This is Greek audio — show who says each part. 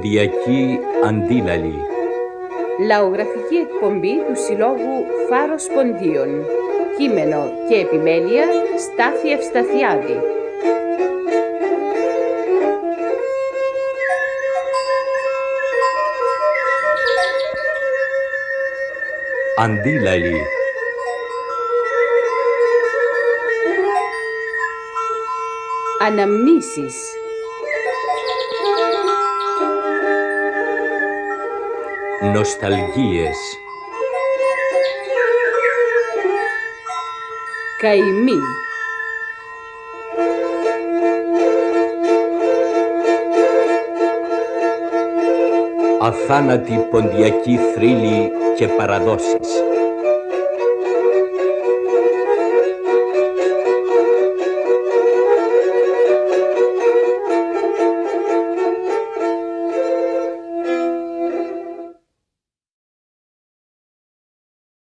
Speaker 1: Ποντιακή αντίλαλη.
Speaker 2: Λαογραφική εκπομπή του Συλλόγου Φάρος Ποντίων. Κείμενο και επιμέλεια Στάθη Ευσταθιάδη.
Speaker 1: Αντίλαλη.
Speaker 2: Αναμνήσεις.
Speaker 1: Νοσταλγίες.
Speaker 2: Καημοί.
Speaker 1: Αθάνατη ποντιακή θρύλη και παραδόσεις.